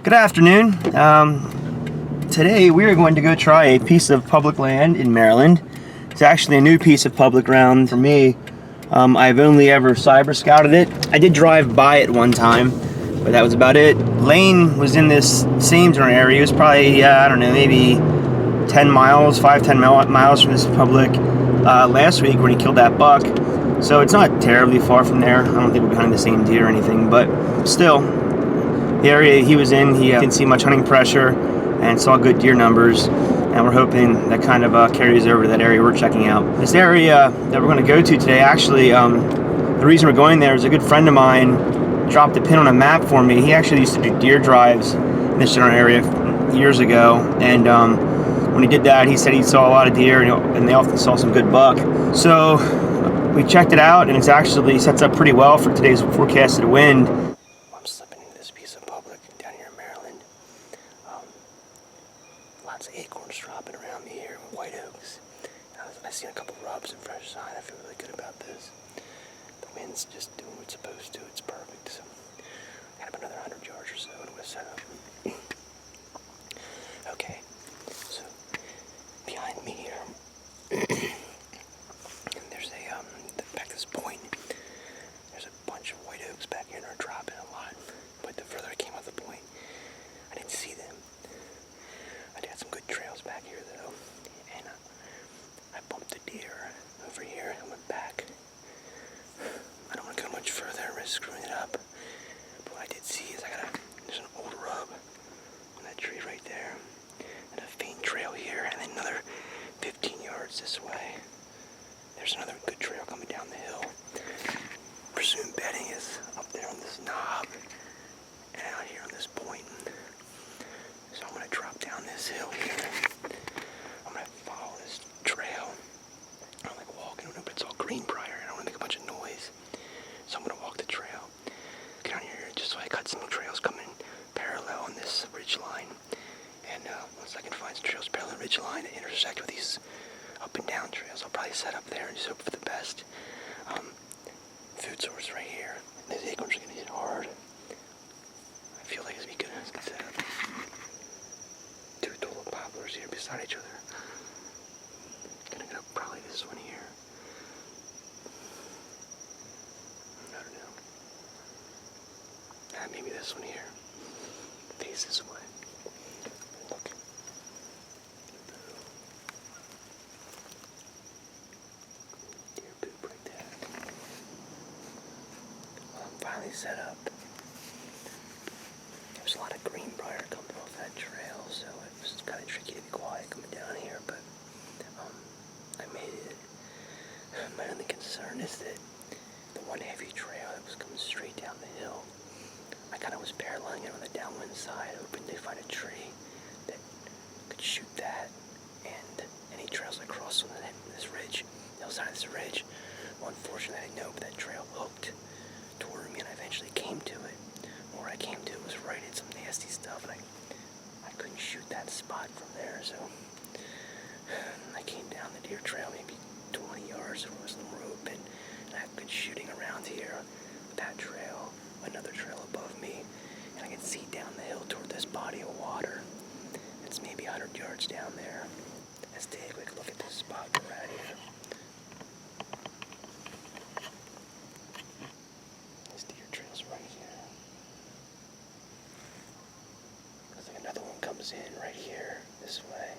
Good afternoon. Today we are going to go try a piece of public land in Maryland. It's actually a new piece of public ground for me. I've only ever cyber scouted it. I did drive by it one time, but that was about it. Lane was in this same general area. It was probably, I don't know, maybe 10 miles, 5-10 miles from this public last week when he killed that buck. So it's not terribly far from there. I don't think we're behind the same deer or anything, but still, the area he was in, he didn't see much hunting pressure and saw good deer numbers, and we're hoping that kind of carries over to that area we're checking out. This area that we're going to go to today, actually, the reason we're going there is a good friend of mine dropped a pin on a map for me. He actually used to do deer drives in this general area years ago, and when he did that, he said he saw a lot of deer, and they often saw some good buck. So we checked it out, and it's actually sets up pretty well for today's forecasted wind. I'm slipping into this piece of public down here in Maryland. Lots of acorns dropping around me here with white oaks. I've seen a couple rubs and fresh sign. I feel really good about this. The wind's just doing what it's supposed to. It's perfect. So I got about another 100 yards or so to set up. Okay, so behind me here, there's back to this point, there's a bunch of white oaks back here and they're dropping a lot. But the further I came off the point, I didn't see them. I got some good trails back here though, and I bumped a deer over here and went back. I don't want to go much further and risk screwing it up. But what I did see is there's an old rub on that tree right there, and a faint trail here, and then another 15 yards this way. There's another good trail coming down the hill. Presumed bedding is up there on this knob and out here on this point. So I'm going to drop down this hill here. I'm going to follow this trail. I'm like walking, but it's all green briar. I don't want to make a bunch of noise. So I'm going to walk the trail. Get down here just so I cut some trails coming parallel on this ridge line. And once I can find some trails parallel ridge line that intersect with these up and down trails, I'll probably set up there and just hope for the best. Food source right here. These acorns are going to hit hard. I feel like it's going to be good. It's good setup. Two tulip poplars here beside each other. Gonna go probably this one here. I don't know. Maybe this one here. Face this way. Look. Deer poop right there. Well, I'm finally set up. There's a lot of greenbrier coming off that trail, so it was kind of tricky to be quiet coming down here, but I made it. My only concern is that the one heavy trail that was coming straight down the hill, I kind of was paralleling it on the downwind side, hoping to find a tree that could shoot that, and any trails that cross on this ridge, the hillside of this ridge. Well, unfortunately, I didn't know, but that trail hooked toward me, and I eventually came to it. Where I came to was right at some nasty stuff, and I couldn't shoot that spot from there, so I came down the deer trail maybe 20 yards where it was more open, and I had good shooting around here with that trail, another trail above me, and I can see down the hill toward this body of water. It's maybe 100 yards down there. Let's take a quick look at this spot we're at here. This deer trail's right here. Looks like another one comes in right here, this way.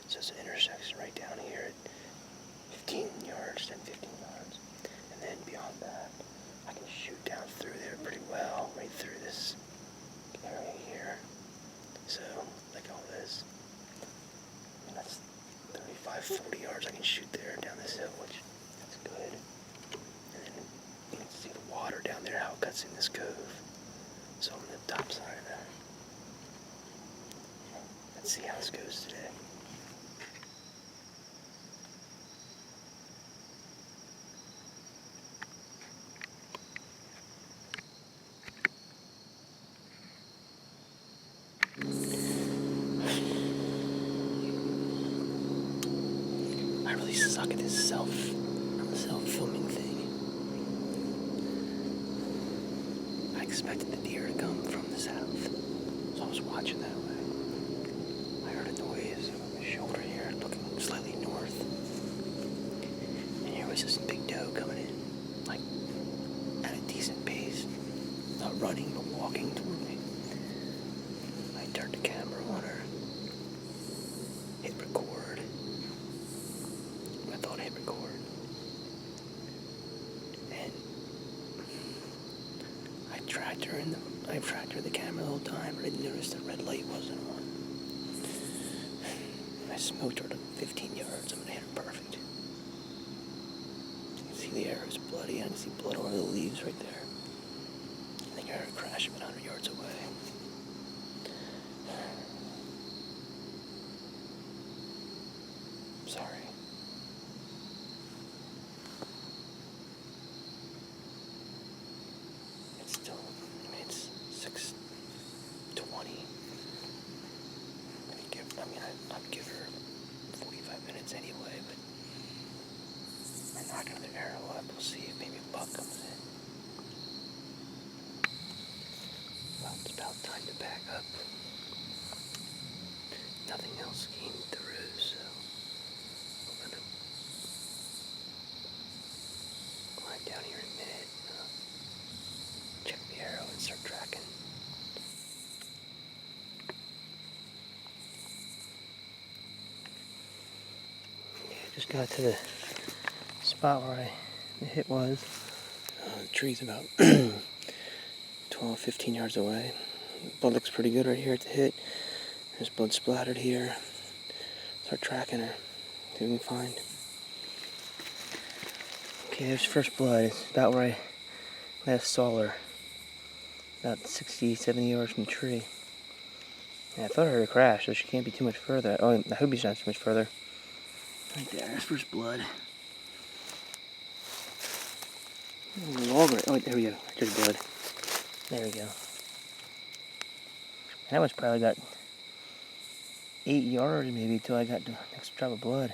So it's an intersection right down here at 15 yards, 10, 15 yards. And then beyond that, I can shoot down through there pretty well, right through this area here. So, like all this. And that's 35, 40 yards I can shoot there down this hill, which that's good. And then you can see the water down there, how it cuts in this cove. So I'm on the top side of that. Let's see how this goes today. I really suck at this self-filming thing. I expected the deer to come from the south, so I was watch it that way. I heard a noise over my shoulder here, looking slightly north. And here was this big doe coming in, like, at a decent pace. Not running, but walking toward me. I turned the camera on her, hit record. I thought I hit record. And I tracked her in the camera the whole time, but I didn't notice the red light wasn't on. I smoked her to 15 yards. I'm gonna hit her perfect. You can see the arrow's bloody. I can see blood over the leaves right there. I think I heard her crash about 100 yards away. Sorry. It's still, it's 6:20. I'd give her 45 minutes anyway, but I'm not gonna arrow up. We'll see if maybe a buck comes in. Well, it's about time to back up. Nothing else came through, so we're gonna climb down here in a minute, check the arrow and start tracking. Just got to the spot where the hit was. The tree's about 12, 15 yards away. The blood looks pretty good right here at the hit. There's blood splattered here. Start tracking her. See what we can find. Okay, there's first blood. It's about where I last saw her. About 60, 70 yards from the tree. Yeah, I thought I heard her crash, so she can't be too much further. Oh, I hope she's not too much further. Right there, there's first blood. Oh, there we go. There's blood. There we go. That was probably got 8 yards maybe till I got the next drop of blood.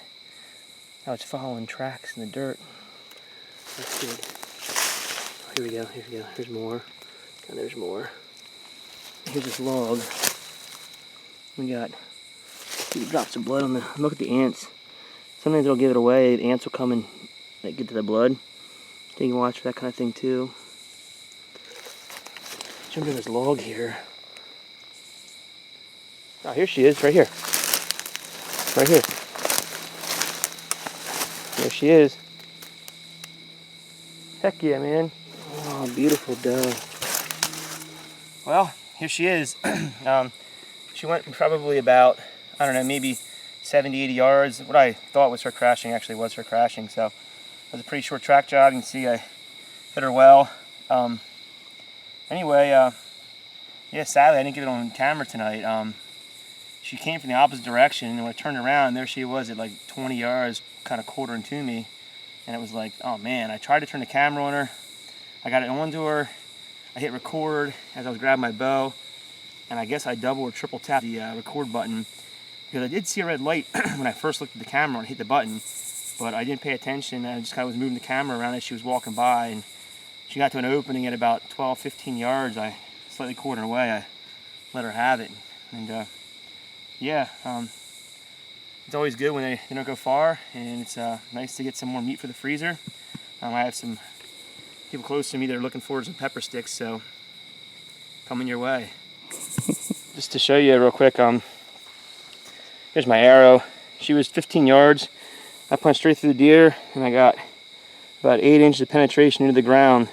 I was following tracks in the dirt. That's good. Oh, here we go. Here's more. And there's more. Here's this log. We got 2 drops of blood on the. Look at the ants. Sometimes they'll give it away. The ants will come and get to the blood. So you can watch for that kind of thing too. Jump in this log here. Oh, here she is, right here. Right here. There she is. Heck yeah, man. Oh, beautiful doe. Well, here she is. She went probably about, I don't know, maybe 70, 80 yards. What I thought was her crashing actually was her crashing. So it was a pretty short track job. You can see I hit her well. Anyway, yeah, sadly I didn't get it on camera tonight. She came from the opposite direction, and when I turned around, there she was at like 20 yards, kind of quartering to me. And it was like, oh man, I tried to turn the camera on her. I got it onto her. I hit record as I was grabbing my bow. And I guess I double or triple tapped the record button. Because I did see a red light when I first looked at the camera and hit the button. But I didn't pay attention. I just kind of was moving the camera around as she was walking by. And she got to an opening at about 12, 15 yards. I slightly quartered away. I let her have it. And yeah, it's always good when they don't go far, and it's nice to get some more meat for the freezer. I have some people close to me that are looking forward to some pepper sticks, so coming your way. Just to show you real quick, here's my arrow. She was 15 yards. I punched straight through the deer, and I got about 8 inches of penetration into the ground.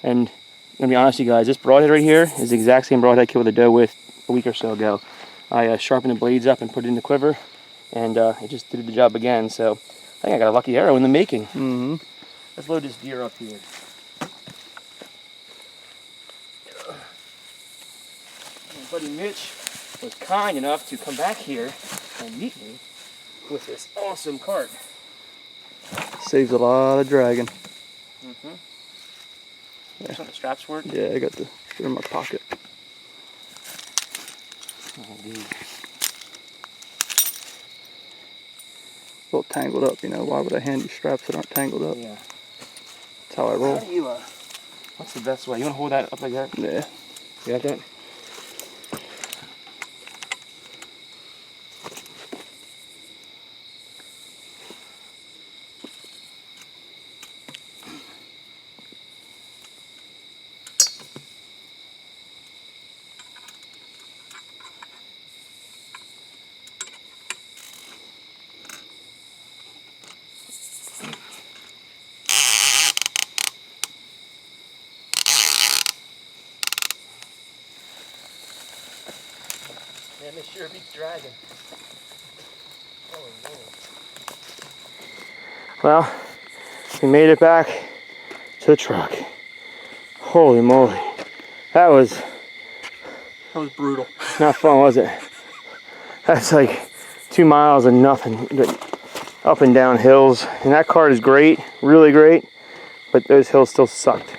And I'm gonna be honest with you guys, this broadhead right here is the exact same broadhead I killed a doe with a week or so ago. I sharpened the blades up and put it in the quiver, and it just did the job again. So I think I got a lucky arrow in the making. Mm-hmm. Let's load this deer up here. My buddy Mitch was kind enough to come back here and meet me with this awesome cart. Saves a lot of dragging. Mm-hmm. Yeah. The straps work? Yeah, I got the in my pocket. Oh, dude. A little tangled up, you know. Why would I hand you straps that aren't tangled up? Yeah. That's how I roll. How do you, what's the best way? You want to hold that up like that? Yeah. You got that? Man, they sure beat dragging. Holy moly. Well, we made it back to the truck. Holy moly. That was brutal. not fun, was it? That's like 2 miles of nothing, up and down hills. And that cart is great, really great, but those hills still sucked.